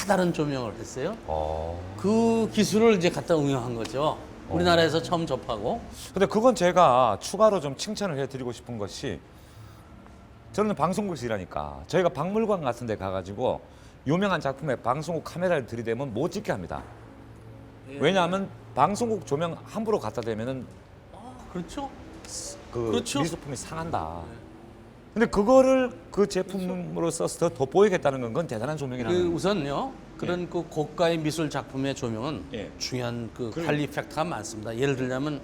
다른 조명을 했어요. 그 기술을 이제 갖다 응용한 거죠. 우리나라에서 처음 접하고. 근데 그건 제가 추가로 좀 칭찬을 해드리고 싶은 것이 저는 방송국에서 일하니까 저희가 박물관 같은 데 가가지고 유명한 작품에 방송국 카메라를 들이대면 못 찍게 합니다. 왜냐하면 방송국 조명 함부로 갖다 대면은 그렇죠. 그 그렇죠. 미술품이 상한다. 근데 그거를 그 제품으로 써서 더 보이겠다는 건 대단한 조명이라는 그 거예요. 우선요. 그런 그 고가의 미술 작품의 조명은 예. 중요한 그 관리 팩터가 많습니다. 예를 들자면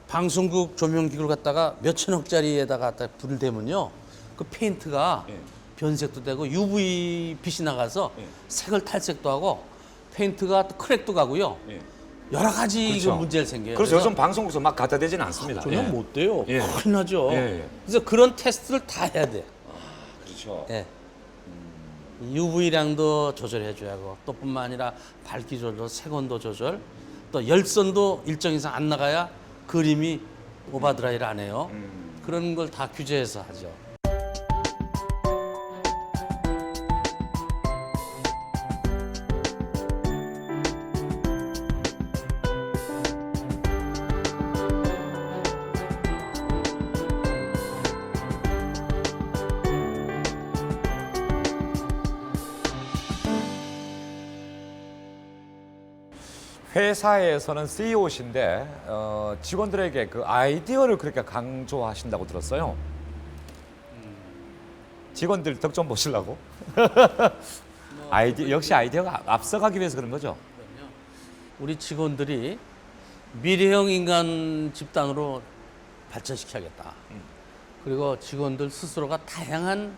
방송국 조명기구를 갖다가 몇 천억짜리에다가 갖다 불을 대면요. 그 페인트가 예. 변색도 되고 UV 빛이 나가서 예. 색을 탈색도 하고 페인트가 또 크랙도 가고요. 예. 여러 가지 그렇죠. 이거 문제가 생겨요. 그래서 요즘 방송국에서 막 갖다 대지는 않습니다. 조명 예. 못 돼요. 예. 큰일 나죠. 예, 예. 그래서 그런 테스트를 다 해야 돼. 그렇죠. 예. UV량도 조절해 줘야 하고 또 뿐만 아니라 밝기 조절, 색온도 조절, 또 열선도 일정 이상 안 나가야 그림이 오버드라이를 안 해요. 그런 걸 다 규제해서 하죠. 회사에서는 CEO신데 직원들에게 그 아이디어를 그렇게 강조하신다고 들었어요. 직원들 덕 좀 보시려고? 역시 아이디어가 앞서가기 위해서 그런 거죠. 우리 직원들이 미래형 인간 집단으로 발전시켜야겠다. 그리고 직원들 스스로가 다양한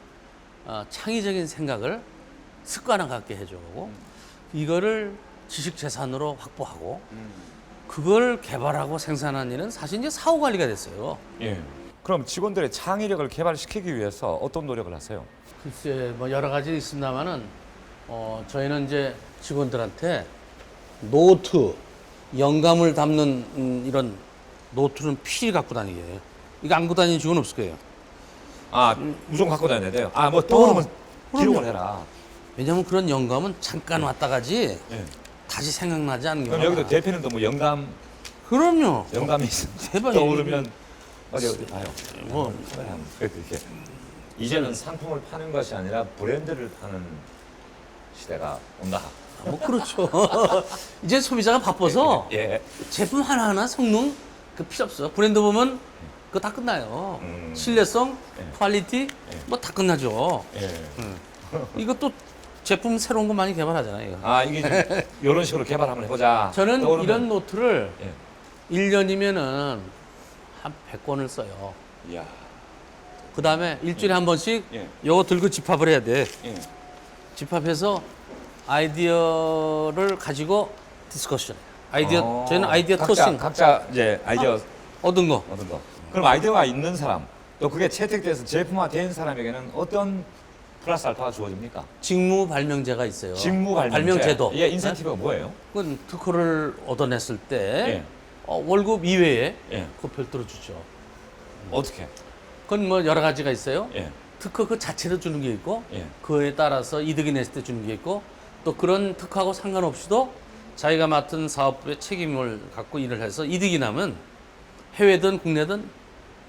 창의적인 생각을 습관을 갖게 해주고 이거를 지식 재산으로 확보하고 그걸 개발하고 생산하는 일은 사실 이제 사후 관리가 됐어요. 예. 그럼 직원들의 창의력을 개발시키기 위해서 어떤 노력을 하세요? 글쎄 뭐 여러 가지 있습니다만은 저희는 이제 직원들한테 노트 영감을 담는 이런 노트는 필히 갖고 다니게 해요. 이거 안 갖고 다니는 직원 없을 거예요. 아, 무조건 갖고 다녀야 돼요. 아, 뭐 떠오르면 기록을 그럼요. 해라. 왜냐하면 그런 영감은 잠깐 왔다 가지 예. 다시 생각나지 않는 그럼 경우가 여기도 대표님도 뭐 그럼요. 영감이 대박. 떠오르면 어디 봐요. 뭐 이렇게 이제는 상품을 파는 것이 아니라 브랜드를 파는 시대가 온다. 뭐 그렇죠. 이제 소비자가 바빠서 예. 제품 하나하나 성능 그 필요 없어. 브랜드 보면 그거 다 끝나요. 신뢰성, 퀄리티 뭐 다 끝나죠. 예. 이것도 제품 새로운 거 많이 개발하잖아요. 아, 이게 좀 이런 식으로 개발 한번 해보자. 저는 떠오르면- 이런 노트를 예. 1년이면은 한 100권을 써요. 이야. 그 다음에 일주일에 한 번씩 예. 요거 들고 집합을 해야 돼. 예. 집합해서 아이디어를 가지고 디스커션. 아이디어 저희는 아이디어 각자, 토싱. 각자 이제 아이디어 얻은 거. 얻은 거. 그럼 아이디어가 있는 사람 또 그게 채택돼서 제품화된 사람에게는 어떤 플러스 알파가 주어집니까? 직무 발명제가 있어요. 직무 발명제. 발명제도. 이게 인센티브가 뭐예요? 그건 특허를 얻어냈을 때 예. 월급 이외에 예. 그 별도로 주죠. 어떻게? 그건 뭐 여러 가지가 있어요. 예. 특허 그 자체로 주는 게 있고 예. 그에 따라서 이득이 냈을 때 주는 게 있고 또 그런 특허하고 상관없이도 자기가 맡은 사업부의 책임을 갖고 일을 해서 이득이 나면 해외든 국내든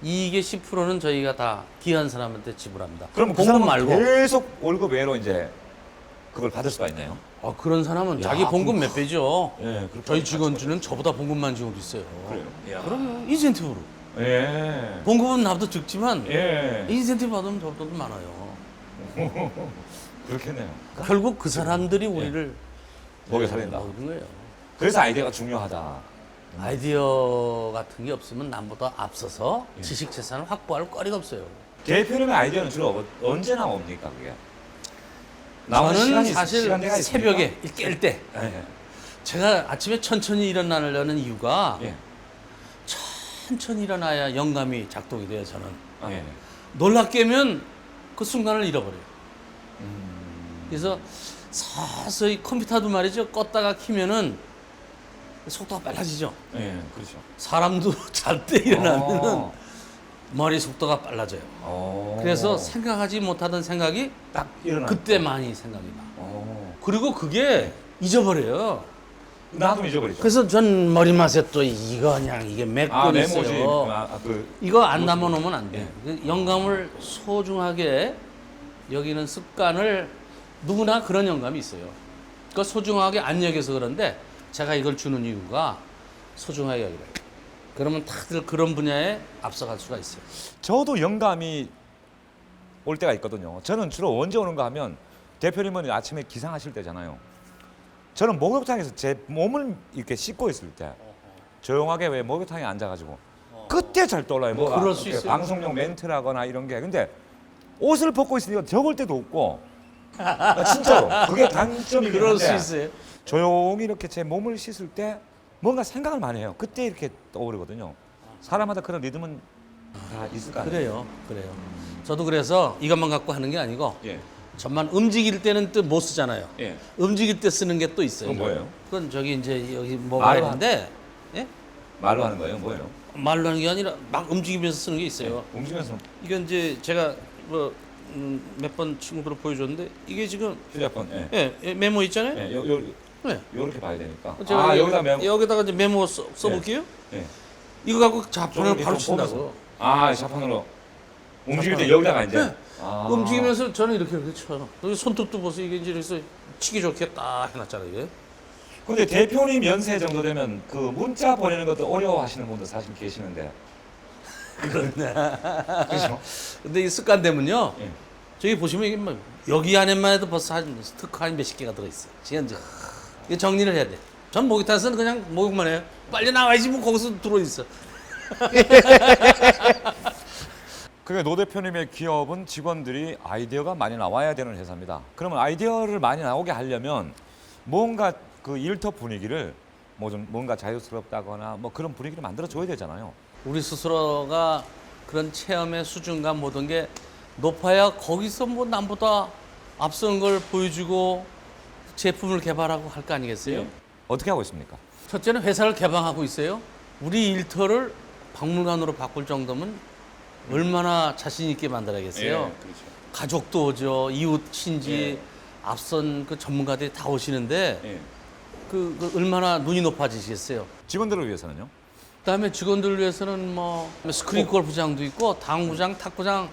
이익의 10%는 저희가 다 기여한 사람한테 지불합니다. 그럼 그 봉급 사람은 말고 계속 월급 외로 이제 그걸 받을 수가 있네요. 그런 사람은 야, 자기 봉급 그럼- 몇 배죠. 예, 그렇게 저희 직원들은 저보다 봉급만 지원도 있어요. 그래요. 야. 그러면 인센티브로. 예. 봉급은 나보다 적지만 예. 인센티브 받으면 저보다 많아요. 그렇겠네요. 결국 그 사람들이 우리를 먹여 살린다. 먹는 거예요. 그래서 아이디어가 중요하다. 아이디어 같은 게 없으면 남보다 앞서서 지식 재산을 확보할 거리가 없어요. 대표님의 아이디어는 주로 언제 나옵니까, 그게? 나오는 저는 시간이 사실 시간대가 있습니까? 새벽에 깰 때 예. 제가 아침에 천천히 일어나려는 이유가 예. 천천히 일어나야 영감이 작동이 돼요. 저는 예. 놀라 깨면 그 순간을 잃어버려요. 음. 그래서 서서히 컴퓨터도 말이죠. 껐다가 키면은 속도가 빨라지죠. 예, 그렇죠. 사람도 잘 때 일어나면은 어. 머리 속도가 빨라져요. 어. 그래서 생각하지 못하던 생각이 딱 일어나. 그때 많이 생각이 나. 어. 그리고 그게 잊어버려요. 나도 잊어버리죠. 그래서 전 머리맛에 또 이거 그냥 이게 몇 권 메모지. 있어요. 그 이거 안 남아놓으면 안 돼. 그 영감을 소중하게 여기는 습관을 누구나 그런 영감이 있어요. 그 소중하게 안 여겨서 그런데 제가 이걸 주는 이유가 소중하게 여기라. 그러면 다들 그런 분야에 앞서갈 수가 있어요. 저도 영감이 올 때가 있거든요. 저는 주로 언제 오는가 하면 대표님은 아침에 기상하실 때잖아요. 저는 목욕탕에서 제 몸을 이렇게 씻고 있을 때 조용하게 왜 목욕탕에 앉아가지고 그때 잘 떠올라요. 뭐가 그럴 수 이렇게 있어요. 방송용 멘트라거나 이런 게. 근데 옷을 벗고 있으니까 적을 때도 없고 진짜로 그게 단점이긴 그럴 수 한데 있어요. 조용히 이렇게 제 몸을 씻을 때 뭔가 생각을 많이 해요. 그때 이렇게 떠오르거든요. 사람마다 그런 리듬은 다 있을 거 아니에요. 그래요. 저도 그래서 이것만 갖고 하는 게 아니고 예. 전만 움직일 때는 또 못 쓰잖아요. 예. 움직일 때 쓰는 게 또 있어요. 그건 뭐예요? 그건 저기 이제 여기 모바일인데 예? 말로 하는 거예요? 뭐예요? 말로 하는 게 아니라 막 움직이면서 쓰는 게 있어요. 움직이면서 이건 이제 제가 뭐 몇 번 친구들 보여줬는데 이게 지금 휴대폰. 예. 예, 메모 있잖아요. 예. 네. 요렇게 봐야 되니까. 제가 여기다 메모. 여기다가 이제 메모 써볼게요. 예. 이거 갖고 자판을 저렇게 바로 좀 친다고. 자판으로 움직일 때 여기다가 이제. 네. 아. 움직이면서 저는 이렇게 쳐요. 여기 손톱도 보세요. 이게 이제 이래서 치기 좋게 딱 해놨잖아요. 이게. 근데 대표님 연세 정도 되면 그 문자 보내는 것도 어려워하시는 분도 사실 계시는데. 그렇죠. 근데 이 습관 되면요. 예. 저기 보시면 이게 뭐 여기 안에만 해도 벌써 한 스티커 한 몇십 개가 들어있어요. 현재. 이게 정리를 해야 돼. 전 목욕탕에서는 그냥 목욕만 해요. 빨리 나와야지 뭐 거기서 들어있어. 그게 노 대표님의 기업은 직원들이 아이디어가 많이 나와야 되는 회사입니다. 그러면 아이디어를 많이 나오게 하려면 뭔가 그 일터 분위기를 뭐 좀 뭔가 자유스럽다거나 뭐 그런 분위기를 만들어 줘야 되잖아요. 우리 스스로가 그런 체험의 수준과 모든 게 높아야 거기서 뭐 남보다 앞서는 걸 보여주고 제품을 개발하고 할 거 아니겠어요? 예. 어떻게 하고 있습니까? 첫째는 회사를 개방하고 있어요. 우리 일터를 박물관으로 바꿀 정도면 얼마나 자신 있게 만들어야겠어요. 그렇죠. 가족도 오죠. 이웃, 친지, 예. 앞선 그 전문가들이 다 오시는데 예. 그 얼마나 눈이 높아지시겠어요. 직원들을 위해서는요? 그다음에 직원들을 위해서는 뭐 스크린 골프장도 있고 당구장, 탁구장,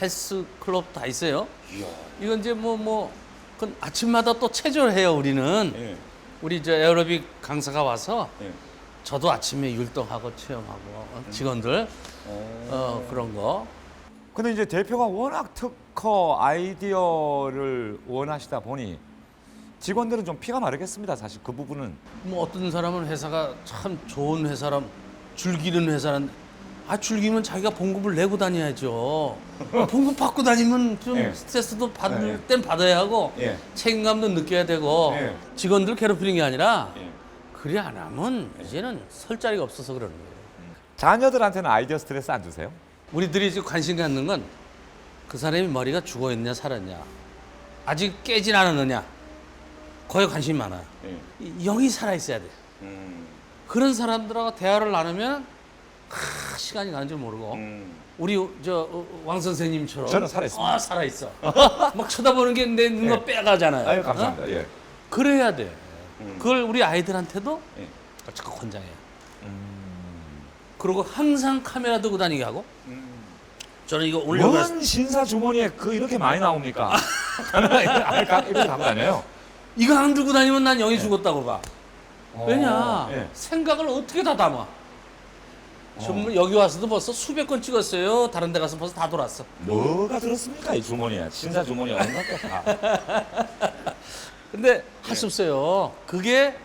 헬스 클럽 다 있어요. 이야. 이건 이제 그건 아침마다 또 체조해요. 우리는 예. 우리 저 에어로빅 강사가 와서 예. 저도 아침에 율동하고 체험하고 직원들 그런 거. 근데 이제 대표가 워낙 특허 아이디어를 원하시다 보니 직원들은 좀 피가 마르겠습니다. 사실 그 부분은. 뭐 어떤 사람은 회사가 참 좋은 회사람, 즐기는 회사는 즐기면 자기가 봉급을 내고 다녀야죠. 봉급 받고 다니면 좀 예. 스트레스도 받을 예. 땐 받아야 하고 예. 책임감도 느껴야 되고 예. 직원들 괴롭히는 게 아니라 예. 그래 안 하면 이제는 설 자리가 없어서 그러는 거예요. 자녀들한테는 아이디어 스트레스 안 주세요? 우리들이 지금 관심 갖는 건 그 사람이 머리가 죽어있냐 살았냐 아직 깨진 않았느냐 거기에 관심이 많아요. 예. 영이 살아있어야 돼. 그런 사람들하고 대화를 나누면 시간이 가는 줄 모르고 우리 왕 선생님처럼 저는 살아있습니다. 살아있어. 막 쳐다보는 게 내 눈을 예. 빼가잖아요. 아유 감사합니다. 예. 그래야 돼. 그걸 우리 아이들한테도 예. 적극 권장해요. 그리고 항상 카메라 들고 다니게 하고 저는 이거 올려고 뭔 신사 주머니에 이렇게 많이 나옵니까? 이렇게 갖고 다녀요. 이거 안 들고 다니면 난 영이 죽었다고 봐. 왜냐 예. 생각을 어떻게 다 담아. 전문 여기 와서도 벌써 수백 건 찍었어요. 다른 데 가서 벌써 다 돌았어. 뭐가 들었습니까 이 주머니에? 신사 주머니에 온갖 게 다. 근데 할 수 없어요. 그게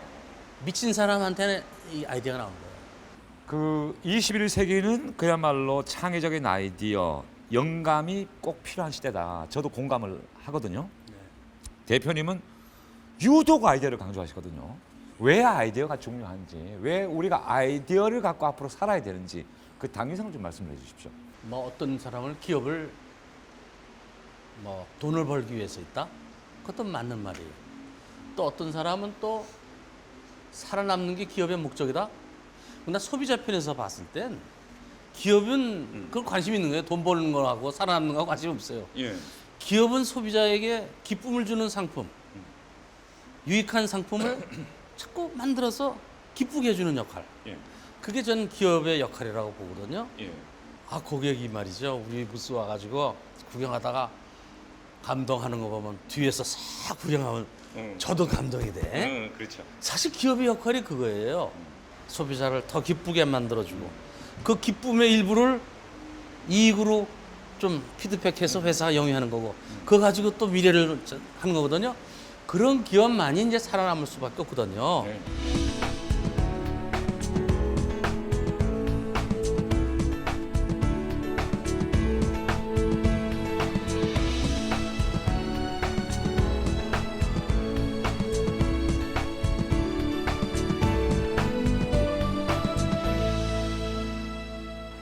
미친 사람한테는 이 아이디어가 나온 거예요. 그 21세기는 그야말로 창의적인 아이디어, 영감이 꼭 필요한 시대다. 저도 공감을 하거든요. 대표님은 유독 아이디어를 강조하시거든요. 왜 아이디어가 중요한지, 왜 우리가 아이디어를 갖고 앞으로 살아야 되는지 그 당위성을 좀 말씀해 주십시오. 뭐 어떤 사람을 기업을 뭐 돈을 벌기 위해서 있다? 그것도 맞는 말이에요. 또 어떤 사람은 또 살아남는 게 기업의 목적이다? 근데 소비자 편에서 봤을 땐 기업은 그걸 관심 있는 거예요. 돈 버는 거하고 살아남는 거하고 관심 없어요. 예. 기업은 소비자에게 기쁨을 주는 상품, 유익한 상품을 자꾸 만들어서 기쁘게 해주는 역할. 예. 그게 전 기업의 역할이라고 보거든요. 예. 고객이 말이죠. 우리 부스 와가지고 구경하다가 감동하는 거 보면 뒤에서 싹 구경하면 저도 감동이 돼. 그렇죠. 사실 기업의 역할이 그거예요. 소비자를 더 기쁘게 만들어주고 그 기쁨의 일부를 이익으로 좀 피드백해서 회사가 영위하는 거고 그거 가지고 또 미래를 하는 거거든요. 그런 기업만이 이제 살아남을 수밖에 없거든요. 네.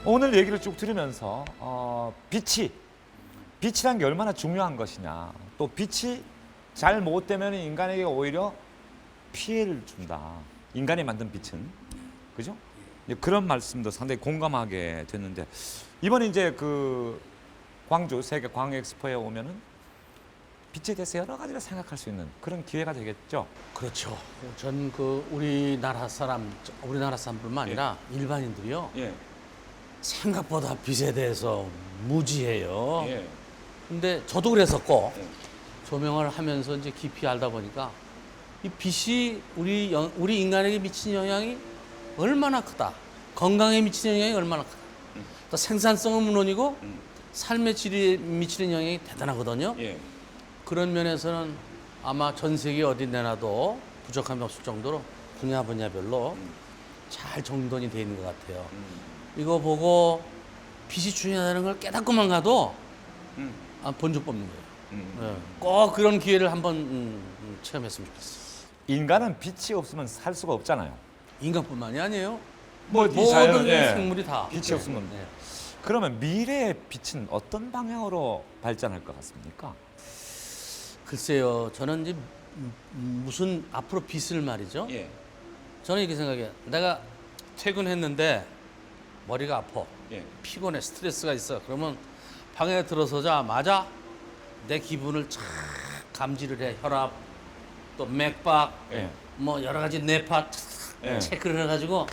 오늘 얘기를 쭉 들으면서 빛이란 게 얼마나 중요한 것이냐, 또 빛이 잘 못 되면 인간에게 오히려 피해를 준다. 인간이 만든 빛은, 그죠? 그런 말씀도 상당히 공감하게 됐는데 이번에 이제 그 광주 세계 광해 엑스포에 오면은 빛에 대해서 여러 가지를 생각할 수 있는 그런 기회가 되겠죠. 그렇죠. 전 그 우리나라 사람뿐만 아니라 일반인들이요. 예. 생각보다 빛에 대해서 무지해요. 예. 근데 저도 그랬었고 예. 조명을 하면서 이제 깊이 알다 보니까 이 빛이 우리 인간에게 미치는 영향이 얼마나 크다. 건강에 미치는 영향이 얼마나 크다. 또 생산성은 물론이고 삶의 질에 미치는 영향이 대단하거든요. 예. 그런 면에서는 아마 전 세계 어디 내놔도 부족함이 없을 정도로 분야별로 잘 정돈이 돼 있는 것 같아요. 이거 보고 빛이 중요하다는 걸 깨닫고만 가도 본죽 뽑는 거예요. 예. 꼭 그런 기회를 한번 체험했으면 좋겠어요. 인간은 빛이 없으면 살 수가 없잖아요. 인간뿐만이 아니에요. 뭐 모든 생물이 다 빛이 없으면. 네. 그러면 미래의 빛은 어떤 방향으로 발전할 것 같습니까? 글쎄요, 저는 이제 무슨 앞으로 빛을 말이죠. 예. 저는 이렇게 생각해요. 내가 퇴근했는데 머리가 아파, 예. 피곤해, 스트레스가 있어. 그러면 방에 들어서자마자 내 기분을 쫙 감지를 해. 혈압, 또 맥박, 예. 뭐 여러 가지 뇌파 예. 체크를 해가지고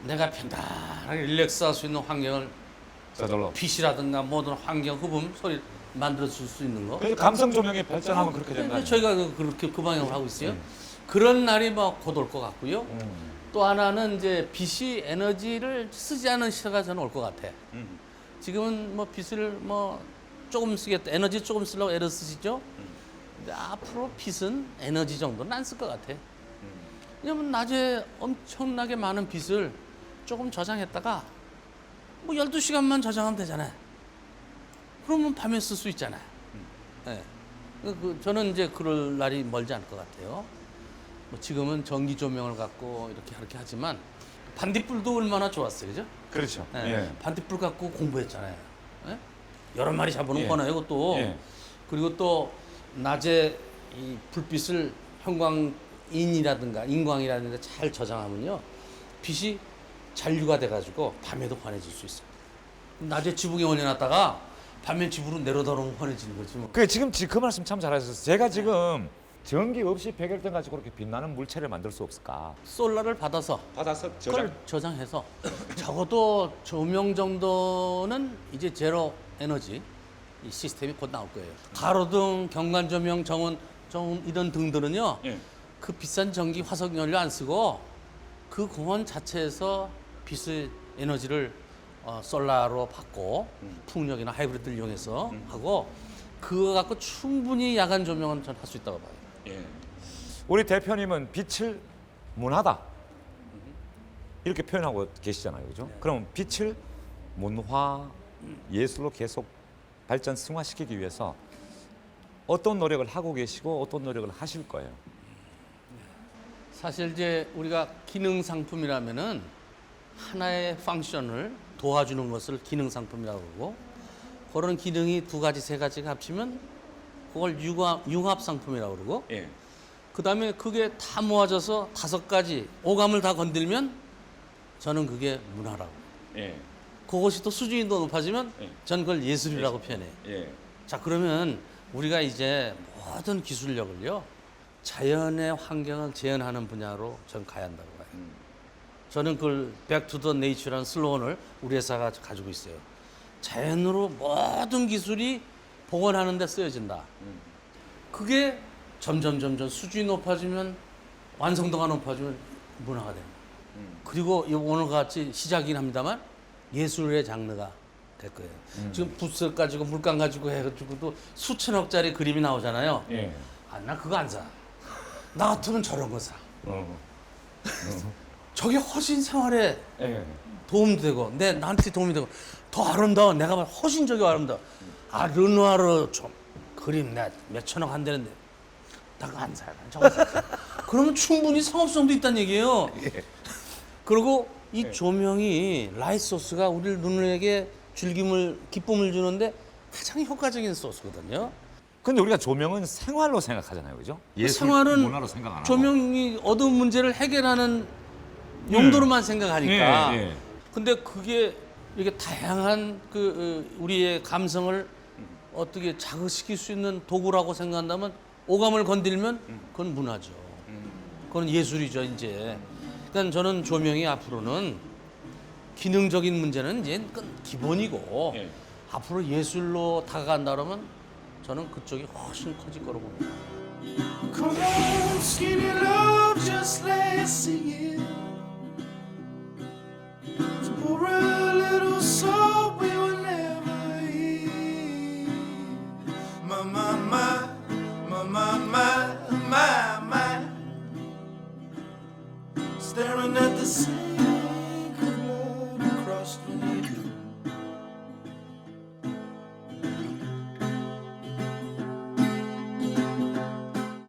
내가 편안하게 릴렉스할 수 있는 환경을 저절로. 빛이라든가 모든 환경 흡음 소리 만들어 줄 수 있는 거. 그래서 감성 조명이 발전하면 그렇게 된다. 저희가 그렇게 그 방향으로 하고 있어요. 그런 날이 뭐 곧 올 것 같고요. 또 하나는 이제 빛이 에너지를 쓰지 않은 시대가 저는 올 것 같아. 지금은 뭐 빛을 뭐 조금 쓰겠다, 에너지 조금 쓰려고 애를 쓰시죠. 근데 앞으로 빛은 에너지 정도는 안 쓸 것 같아. 왜냐면 낮에 엄청나게 많은 빛을 조금 저장했다가 뭐 12시간만 저장하면 되잖아요. 그러면 밤에 쓸 수 있잖아요. 네. 저는 이제 그럴 날이 멀지 않을 것 같아요. 뭐 지금은 전기 조명을 갖고 이렇게 하지만 반딧불도 얼마나 좋았어요, 그죠? 그렇죠. 네. 예. 반딧불 갖고 공부했잖아요. 예? 여러 마리 잡아놓은 예. 거나요, 이것도. 예. 그리고 또 낮에 이 불빛을 인광이라든가 잘 저장하면요, 빛이 잔류가 돼가지고 밤에도 환해질 수 있어요. 낮에 지붕에 올려놨다가 밤에 집으로 내려다보면 환해지는 거지 뭐. 지금 그 말씀 참 잘하셨어요. 제가 지금 전기 없이 백열등 가지고 그렇게 빛나는 물체를 만들 수 없을까? 솔라를 받아서 그걸 저장해서 적어도 조명 정도는 이제 제로 에너지 이 시스템이 곧 나올 거예요. 가로등, 경관 조명, 정원 이런 등들은요. 예. 그 비싼 전기 화석 연료 안 쓰고 그 공원 자체에서 빛의 에너지를 솔라로 받고 풍력이나 하이브리드를 이용해서 하고 그거 갖고 충분히 야간 조명은 전 할 수 있다고 봐요. 예. 우리 대표님은 빛을 문화다 이렇게 표현하고 계시잖아요, 그죠? 그럼 빛을 문화 예술로 계속 발전 승화시키기 위해서 어떤 노력을 하고 계시고 어떤 노력을 하실 거예요? 사실 이제 우리가 기능 상품이라면은 하나의 펑션을 도와주는 것을 기능 상품이라고 그러고 그런 기능이 두 가지 세 가지가 합치면 그걸 융합 상품이라고 그러고 예. 그다음에 그게 다 모아져서 다섯 가지 오감을 다 건들면 저는 그게 문화라고. 예. 그것이 또 수준이 더 높아지면 예. 저는 그걸 예술이라고 표현해요. 예. 자, 그러면 우리가 이제 모든 기술력을요 자연의 환경을 재현하는 분야로 전 가야 한다고 봐요. 저는 그걸 Back to the Nature라는 슬로건을 우리 회사가 가지고 있어요. 자연으로 모든 기술이 복원하는 데 쓰여진다. 그게 점점 수준이 높아지면 완성도가 높아지면 문화가 됩니다. 그리고 오늘 같이 시작이긴 합니다만 예술의 장르가 될 거예요. 지금 붓을 가지고 물감 가지고 해가지고도 수천억짜리 그림이 나오잖아요. 예. 아, 나 그거 안 사. 나 같으면 저런 거 사. 저게 훨씬 생활에 예. 도움도 되고 나한테 도움이 되고 더 아름다워. 내가 봐 훨씬 저기 아름다워. 아, 르누아르 좀 그림 내 몇천억 한다는데 나 그거 안 사요. 저거 사. 그러면 충분히 상업성도 있다는 얘기예요. 그리고 이 조명이 라이트 소스가 우리 눈에게 기쁨을 주는데 가장 효과적인 소스거든요. 근데 우리가 조명은 생활로 생각하잖아요, 그죠? 예술 생활은 문화로 생각 안 하고. 조명이 어두운 문제를 해결하는 용도로만 생각하니까. 예, 예. 근데 그게 이렇게 다양한 우리의 감성을 어떻게 자극시킬 수 있는 도구라고 생각한다면 오감을 건들면 그건 문화죠. 그건 예술이죠, 이제. 그러니까 저는 조명이 앞으로는 기능적인 문제는 이제 그건 기본이고 예. 앞으로 예술로 다가간다 그러면 저는 그쪽이 훨씬 커질 거라고 봅니다. Come on, skinny love, just let's sing it. To pour a little salt we will never eat. My, my, my, my, my, my, my, my. Staring at the sink of blood across the